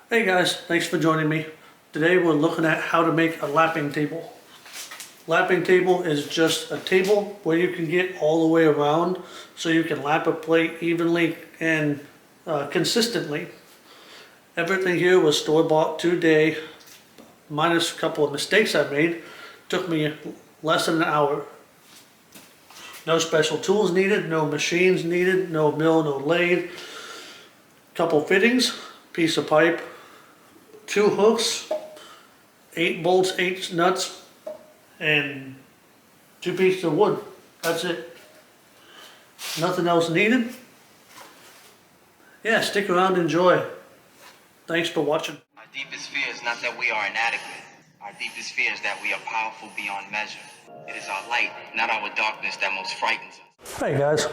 Hey guys, thanks for joining me. Today we're looking at how to make a lapping table. Lapping table is just a table where you can get all the way around so you can lap a plate evenly and consistently. Everything here was store-bought today, minus a couple of mistakes I made. Took me less than an hour. No special tools needed, no machines needed, no mill, no lathe. Couple fittings, piece of pipe, 2 hooks, 8 bolts, 8 nuts, and 2 pieces of wood. That's it. Nothing else needed. Yeah, stick around and enjoy. Thanks for watching. Our deepest fear is not that we are inadequate. Our deepest fear is that we are powerful beyond measure. It is our light, not our darkness, that most frightens us. Hey guys,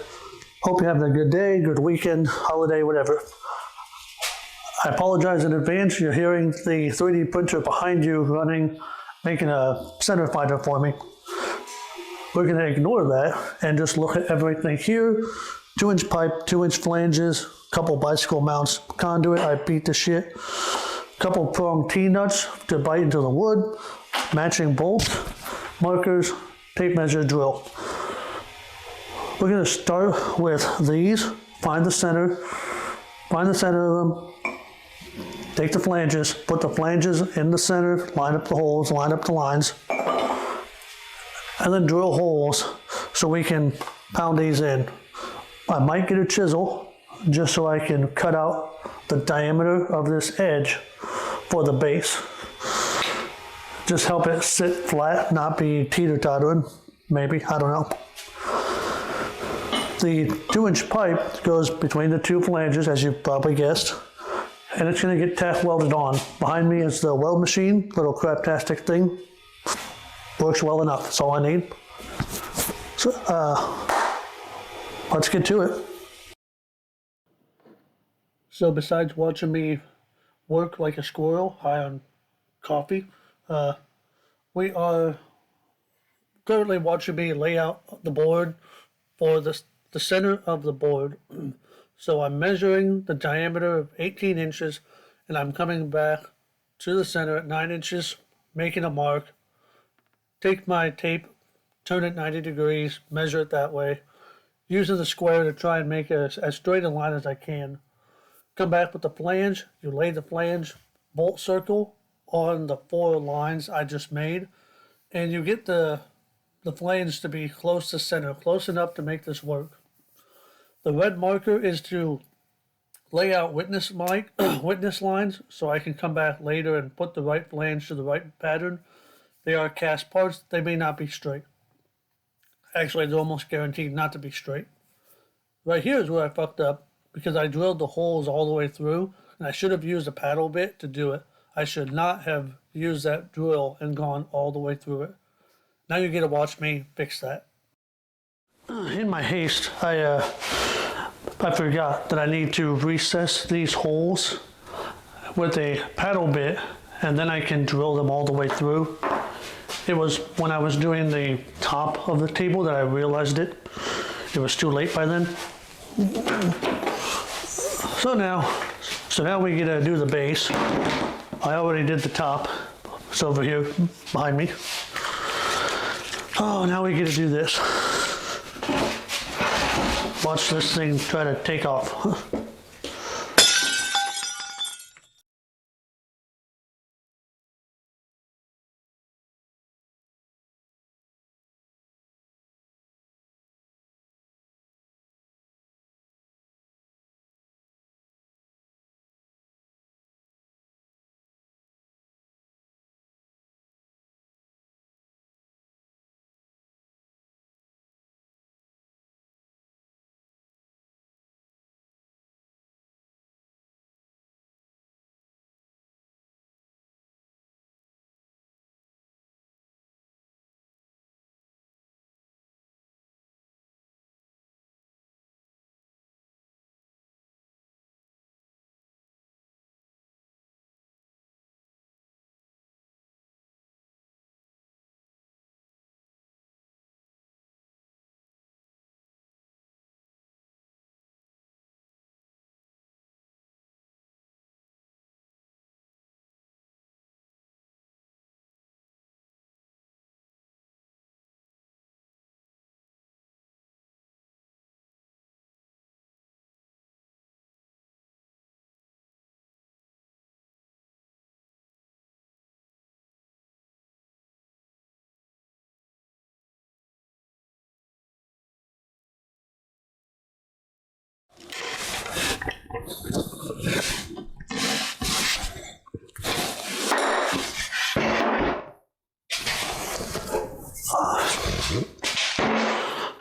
hope you're having a good day, good weekend, holiday, whatever. I apologize in advance. You're hearing the 3D printer behind you running, making a center finder for me. We're going to ignore that and just look at everything here. 2-inch pipe, 2-inch flanges, couple bicycle mounts, conduit, I beat the shit. Couple prong T-nuts to bite into the wood, matching bolts, markers, tape measure, drill. We're going to start with these, find the center of them, take the flanges, put the flanges in the center, line up the holes, line up the lines, and then drill holes so we can pound these in. I might get a chisel just so I can cut out the diameter of this edge for the base. Just help it sit flat, not be teeter-tottering, maybe, I don't know. The 2-inch pipe goes between the 2 flanges, as you probably guessed, and it's going to get tack welded on. Behind me is the weld machine, little craptastic thing. Works well enough, that's all I need. So, let's get to it. So besides watching me work like a squirrel, high on coffee, we are currently watching me lay out the board for the center of the board. So I'm measuring the diameter of 18 inches and I'm coming back to the center at 9 inches, making a mark, take my tape, turn it 90 degrees, measure it that way, using the square to try and make as straight a line as I can. Come back with the flange, you lay the flange bolt circle on the 4 lines I just made, and you get the flange to be close to center, close enough to make this work. The red marker is to lay out witness lines so I can come back later and put the right flange to the right pattern. They are cast parts, they may not be straight. Actually, they're almost guaranteed not to be straight. Right here is where I fucked up because I drilled the holes all the way through and I should have used a paddle bit to do it. I should not have used that drill and gone all the way through it. Now you get to watch me fix that. In my haste, I forgot that I need to recess these holes with a paddle bit and then I can drill them all the way through. It was when I was doing the top of the table that I realized it. It was too late by then. So now we get to do the base. I already did the top. It's over here behind me. Oh, now we get to do this. Watch this thing try to take off.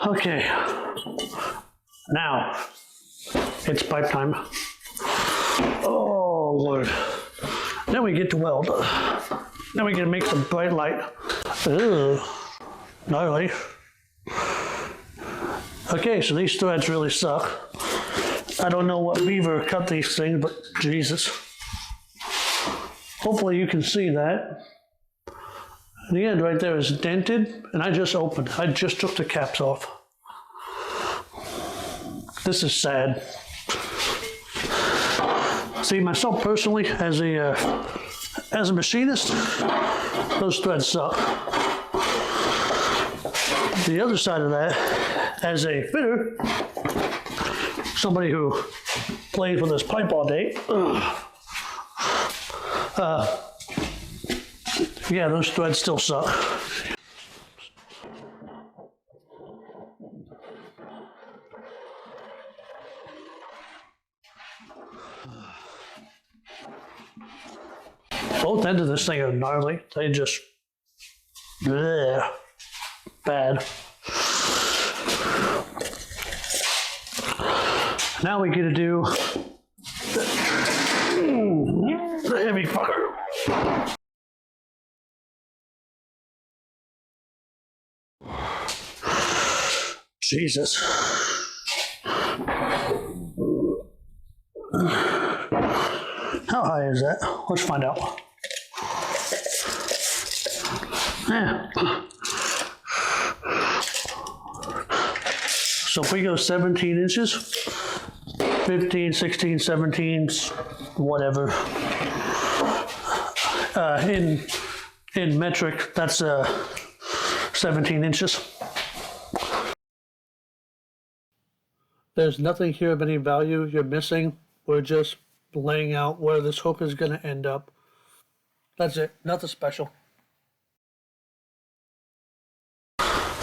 Okay, now it's pipe time. Oh Lord. Then we get to weld. Then we get to make some bright light. Ugh, gnarly. Okay, so these threads really suck. I don't know what beaver cut these things, but Jesus. Hopefully you can see that. The end right there is dented, and I just opened. I just took the caps off. This is sad. See, myself personally, as a machinist, those threads suck. The other side of that, as a fitter, somebody who plays with this pipe all day, yeah, those threads still suck. Both ends of this thing are gnarly. They just, bleh, bad. Now we get to do the heavy fucker. Jesus. How high is that? Let's find out. Yeah. So if we go 17 inches, 15, 16, 17, whatever. In metric, that's 17 inches. There's nothing here of any value you're missing. We're just laying out where this hook is going to end up. That's it. Nothing special.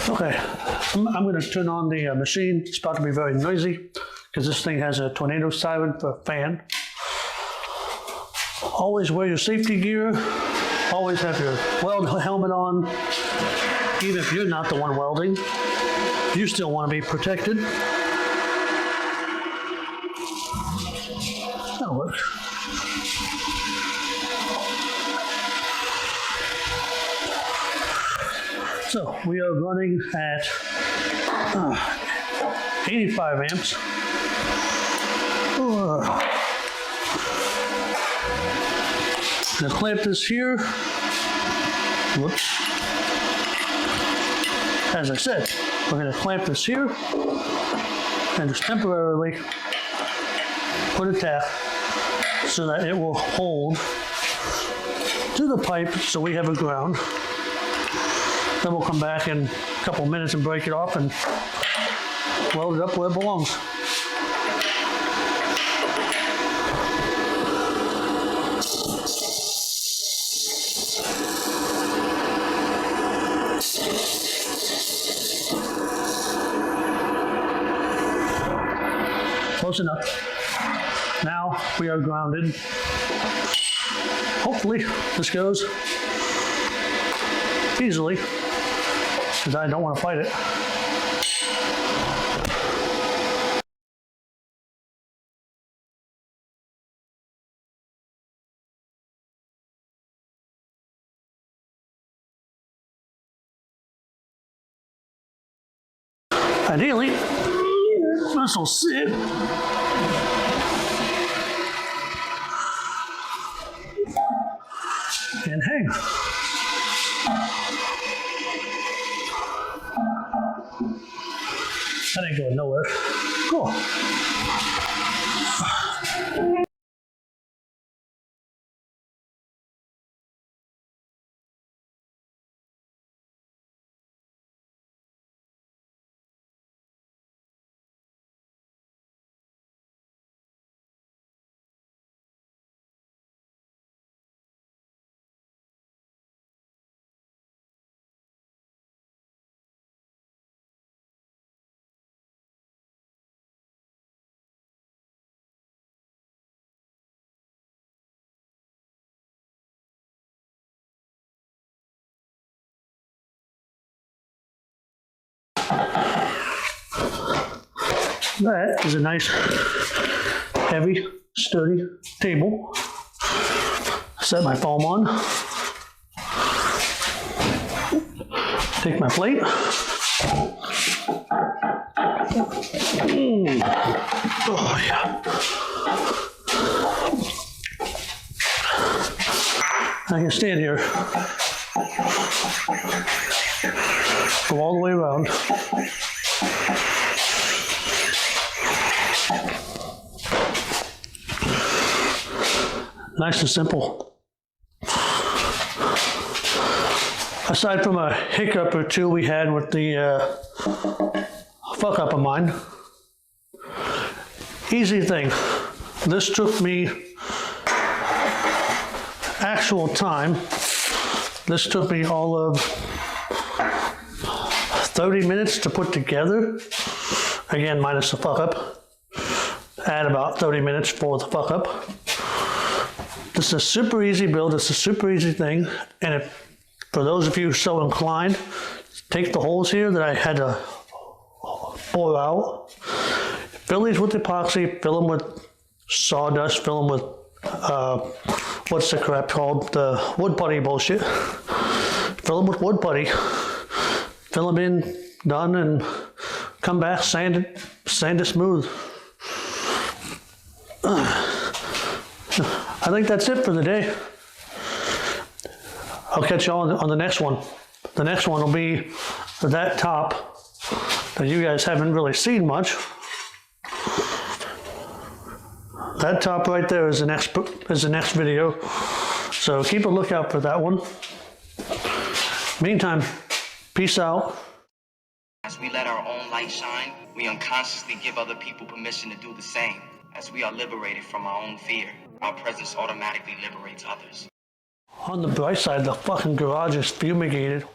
Okay, I'm going to turn on the machine. It's about to be very noisy because this thing has a tornado siren for a fan. Always wear your safety gear. Always have your weld helmet on. Even if you're not the one welding, you still want to be protected. That'll work. So we are running at 85 amps. I'm gonna clamp this here. Whoops. As I said, we're gonna clamp this here and just temporarily put a tap so that it will hold to the pipe so we have a ground. Then we'll come back in a couple minutes and break it off and weld it up where it belongs. Close enough. Now we are grounded. Hopefully this goes easily, because I don't want to fight it. Ideally, this will sit. And hang. That ain't going nowhere. Cool. That is a nice, heavy, sturdy table. Set my foam on. Take my plate. Oh, yeah. I can stand here, go all the way around. Nice and simple. Aside from a hiccup or two we had with the fuck up of mine, easy thing. This took me actual time. This took me all of 30 minutes to put together. Again, minus the fuck up. Add about 30 minutes for the fuck up. This is a super easy build. It's a super easy thing. And if, for those of you so inclined, take the holes here that I had to bore out. Fill these with epoxy. Fill them with sawdust. Fill them with what's the crap called? The wood putty bullshit. Fill them with wood putty. Fill them in, done, and come back, sand it smooth. I think that's it for the day. I'll catch you all on the next one. The next one will be that top that you guys haven't really seen much. That top right there is the next video. So keep a lookout for that one. Meantime, peace out. As we let our own light shine, we unconsciously give other people permission to do the same. As we are liberated from our own fear, our presence automatically liberates others. On the bright side, the fucking garage is fumigated.